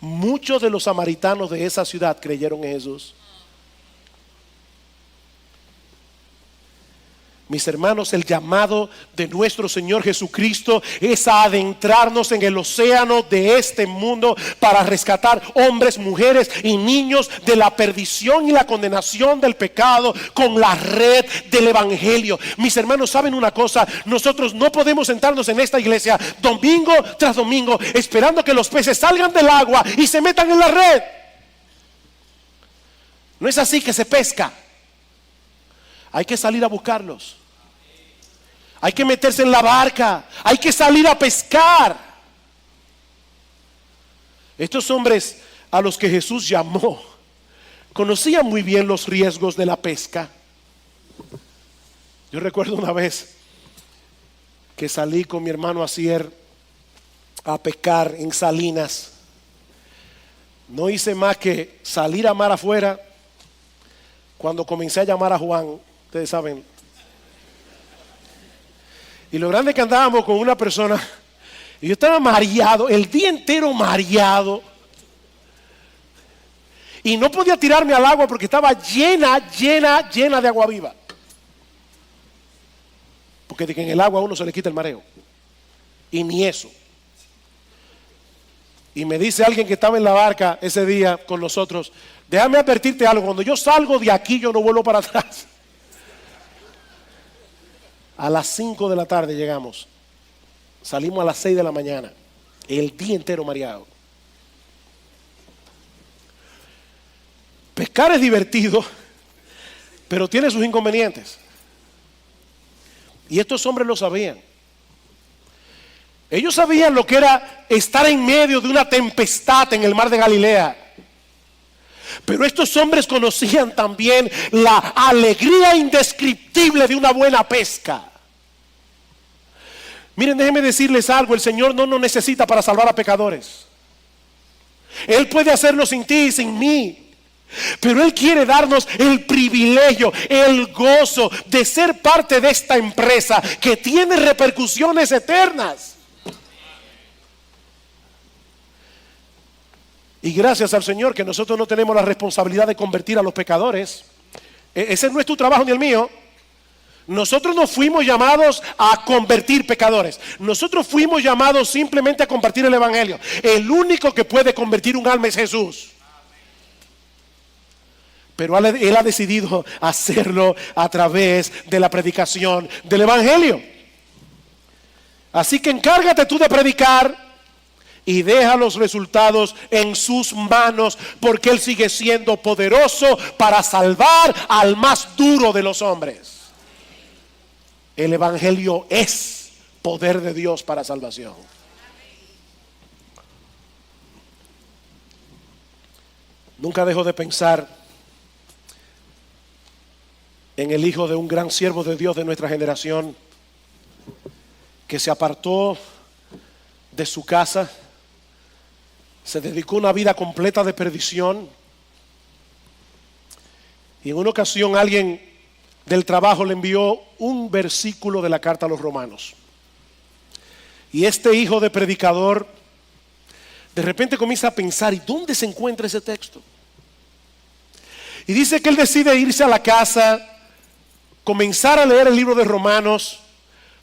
muchos de los samaritanos de esa ciudad creyeron en Jesús. Mis hermanos, el llamado de nuestro Señor Jesucristo es a adentrarnos en el océano de este mundo para rescatar hombres, mujeres y niños de la perdición y la condenación del pecado con la red del evangelio. Mis hermanos, ¿saben una cosa? Nosotros no podemos sentarnos en esta iglesia domingo tras domingo esperando que los peces salgan del agua y se metan en la red. No es así que se pesca. Hay que salir a buscarlos. Hay que meterse en la barca, hay que salir a pescar. Estos hombres a los que Jesús llamó conocían muy bien los riesgos de la pesca. Yo recuerdo una vez que salí con mi hermano Asier a pescar en Salinas. No hice más que salir a mar afuera cuando comencé a llamar a Juan, ustedes saben. Y lo grande es que andábamos con una persona y yo estaba mareado, el día entero mareado. Y no podía tirarme al agua porque estaba llena de agua viva. Porque de que en el agua a uno se le quita el mareo. Y ni eso. Y me dice alguien que estaba en la barca ese día con nosotros: déjame advertirte algo, cuando yo salgo de aquí yo no vuelvo para atrás. A las 5 de la tarde llegamos. Salimos a las 6 de la mañana. El día entero mareado. Pescar es divertido, pero tiene sus inconvenientes. Y estos hombres lo sabían. Ellos sabían lo que era estar en medio de una tempestad en el mar de Galilea. Pero estos hombres conocían también la alegría indescriptible de una buena pesca. Miren, déjenme decirles algo: el Señor no nos necesita para salvar a pecadores. Él puede hacerlo sin ti y sin mí. Pero Él quiere darnos el privilegio, el gozo de ser parte de esta empresa que tiene repercusiones eternas. Y gracias al Señor que nosotros no tenemos la responsabilidad de convertir a los pecadores. Ese no es tu trabajo ni el mío. Nosotros no fuimos llamados a convertir pecadores. Nosotros fuimos llamados simplemente a compartir el evangelio. El único que puede convertir un alma es Jesús. Pero Él ha decidido hacerlo a través de la predicación del evangelio. Así que encárgate tú de predicar y deja los resultados en sus manos, porque Él sigue siendo poderoso para salvar al más duro de los hombres. El evangelio es poder de Dios para salvación. Nunca dejo de pensar en el hijo de un gran siervo de Dios de nuestra generación, que se apartó de su casa, se dedicó a una vida completa de perdición, y en una ocasión alguien del trabajo le envió un versículo de la carta a los Romanos. Y este hijo de predicador de repente comienza a pensar: ¿y dónde se encuentra ese texto? Y dice que él decide irse a la casa, comenzar a leer el libro de Romanos,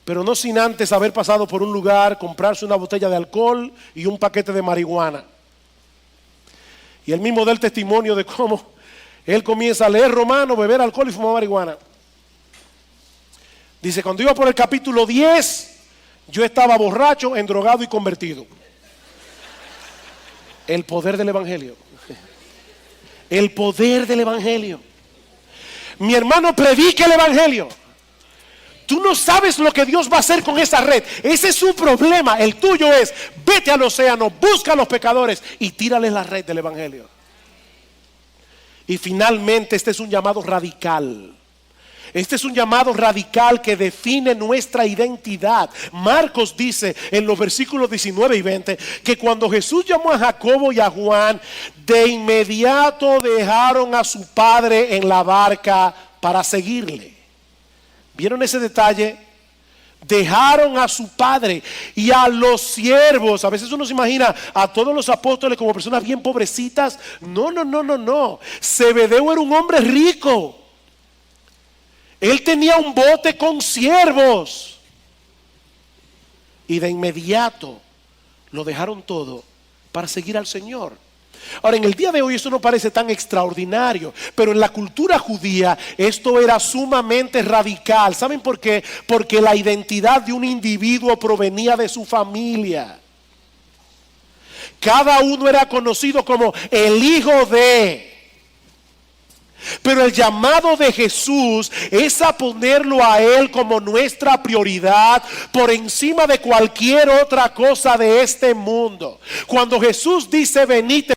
pero no sin antes haber pasado por un lugar, comprarse una botella de alcohol y un paquete de marihuana. Y él mismo da el testimonio de cómo él comienza a leer Romanos, beber alcohol y fumar marihuana. Dice: cuando iba por el capítulo 10, yo estaba borracho, endrogado y convertido. El poder del evangelio. El poder del evangelio. Mi hermano, predique el evangelio. Tú no sabes lo que Dios va a hacer con esa red. Ese es su problema. El tuyo es: vete al océano, busca a los pecadores y tírales la red del evangelio. Y finalmente, este es un llamado radical. Este es un llamado radical que define nuestra identidad. Marcos dice en los versículos 19 y 20 que cuando Jesús llamó a Jacobo y a Juan, de inmediato dejaron a su padre en la barca para seguirle. ¿Vieron ese detalle? Dejaron a su padre y a los siervos. A veces uno se imagina a todos los apóstoles como personas bien pobrecitas. No. Zebedeo era un hombre rico. Él tenía un bote con siervos. Y de inmediato lo dejaron todo para seguir al Señor. Ahora, en el día de hoy esto no parece tan extraordinario, pero en la cultura judía esto era sumamente radical. ¿Saben por qué? Porque la identidad de un individuo provenía de su familia. Cada uno era conocido como el hijo de. Pero el llamado de Jesús es a ponerlo a Él como nuestra prioridad por encima de cualquier otra cosa de este mundo. Cuando Jesús dice venid,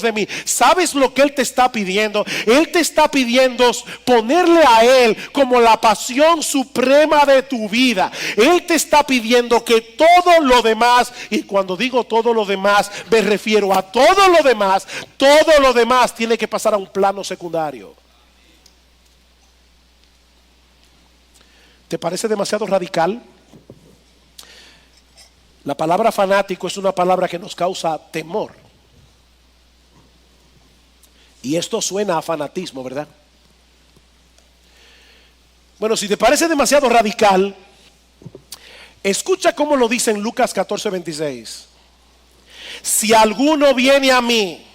de mí. ¿Sabes lo que Él te está pidiendo? Él te está pidiendo ponerle a Él como la pasión suprema de tu vida. Él te está pidiendo que todo lo demás, y cuando digo todo lo demás, me refiero a todo lo demás tiene que pasar a un plano secundario. ¿Te parece demasiado radical? La palabra fanático es una palabra que nos causa temor. Y esto suena a fanatismo, ¿verdad? Bueno, si te parece demasiado radical, escucha cómo lo dice en Lucas 14:26. Si alguno viene a mí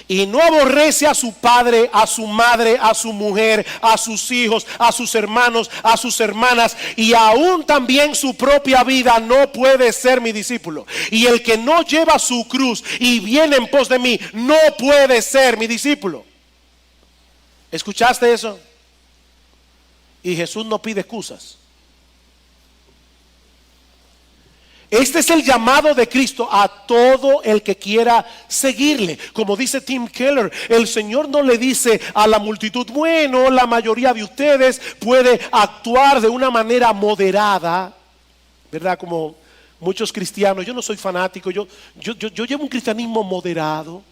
y no aborrece a su padre, a su madre, a su mujer, a sus hijos, a sus hermanos, a sus hermanas y aún también su propia vida, no puede ser mi discípulo. Y el que no lleva su cruz y viene en pos de mí, no puede ser mi discípulo. ¿Escuchaste eso? Y Jesús no pide excusas. Este es el llamado de Cristo a todo el que quiera seguirle. Como dice Tim Keller, el Señor no le dice a la multitud, bueno, la mayoría de ustedes puede actuar de una manera moderada, ¿verdad? Como muchos cristianos. Yo no soy fanático, yo llevo un cristianismo moderado.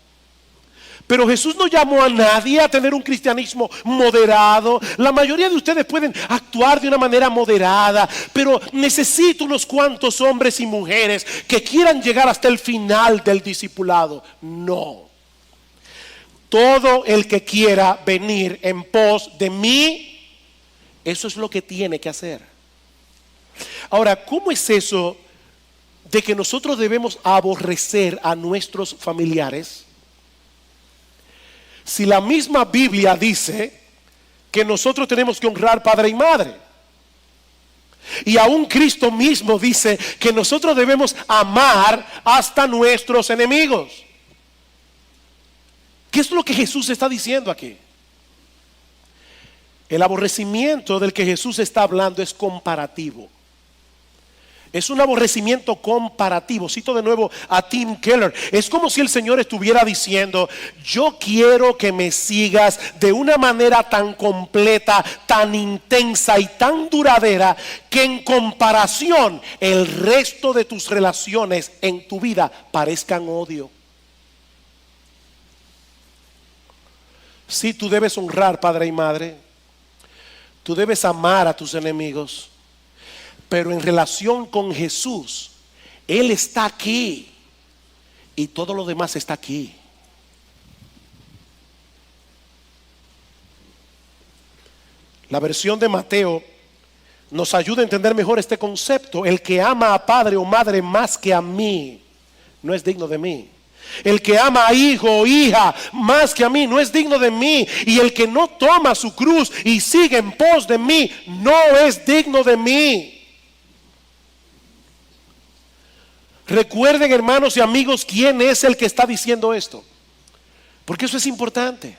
Pero Jesús no llamó a nadie a tener un cristianismo moderado. La mayoría de ustedes pueden actuar de una manera moderada, pero necesito unos cuantos hombres y mujeres que quieran llegar hasta el final del discipulado. No. Todo el que quiera venir en pos de mí, eso es lo que tiene que hacer. Ahora, ¿cómo es eso de que nosotros debemos aborrecer a nuestros familiares? Si la misma Biblia dice que nosotros tenemos que honrar padre y madre. Y aún Cristo mismo dice que nosotros debemos amar hasta nuestros enemigos. ¿Qué es lo que Jesús está diciendo aquí? El aborrecimiento del que Jesús está hablando es comparativo. Es un aborrecimiento comparativo. Cito de nuevo a Tim Keller. Es como si el Señor estuviera diciendo: yo quiero que me sigas de una manera tan completa, tan intensa y tan duradera, que en comparación el resto de tus relaciones en tu vida parezcan odio. Sí, tú debes honrar padre y madre. Tú debes amar a tus enemigos. Pero en relación con Jesús, Él está aquí y todo lo demás está aquí. La versión de Mateo nos ayuda a entender mejor este concepto. El que ama a padre o madre más que a mí no es digno de mí. El que ama a hijo o hija más que a mí no es digno de mí. Y el que no toma su cruz y sigue en pos de mí no es digno de mí. Recuerden, hermanos y amigos, quién es el que está diciendo esto, porque eso es importante.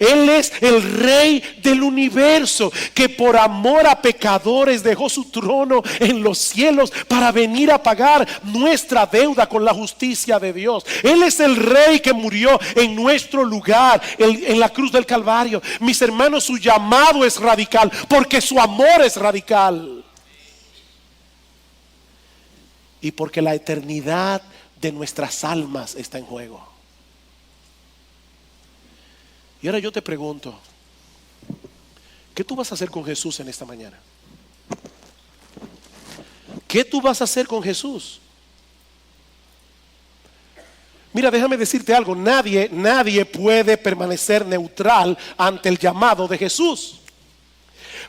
Él es el Rey del universo, que por amor a pecadores dejó su trono en los cielos para venir a pagar nuestra deuda con la justicia de Dios. Él es el Rey que murió en nuestro lugar en la cruz del Calvario. Mis hermanos, su llamado es radical porque su amor es radical. Y porque la eternidad de nuestras almas está en juego. Y ahora yo te pregunto, ¿qué tú vas a hacer con Jesús en esta mañana? ¿Qué tú vas a hacer con Jesús? Mira, déjame decirte algo. Nadie puede permanecer neutral ante el llamado de Jesús.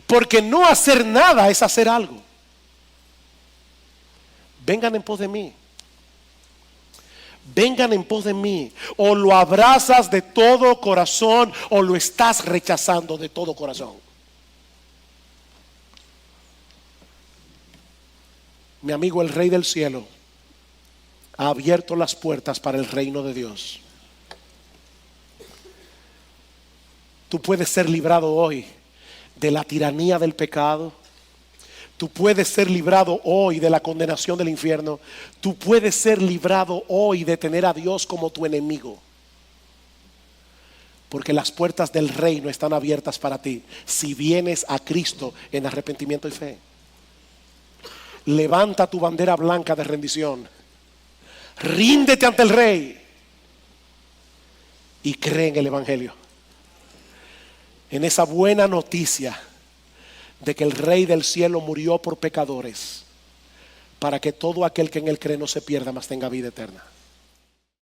Porque no hacer nada es hacer algo. Vengan en pos de mí. Vengan en pos de mí. O lo abrazas de todo corazón o lo estás rechazando de todo corazón. Mi amigo, el Rey del cielo ha abierto las puertas para el reino de Dios. Tú puedes ser librado hoy de la tiranía del pecado. Tú puedes ser librado hoy de la condenación del infierno. Tú puedes ser librado hoy de tener a Dios como tu enemigo. Porque las puertas del reino están abiertas para ti si vienes a Cristo en arrepentimiento y fe. Levanta tu bandera blanca de rendición. Ríndete ante el Rey y cree en el Evangelio. En esa buena noticia de que el Rey del cielo murió por pecadores, para que todo aquel que en él cree no se pierda, mas tenga vida eterna.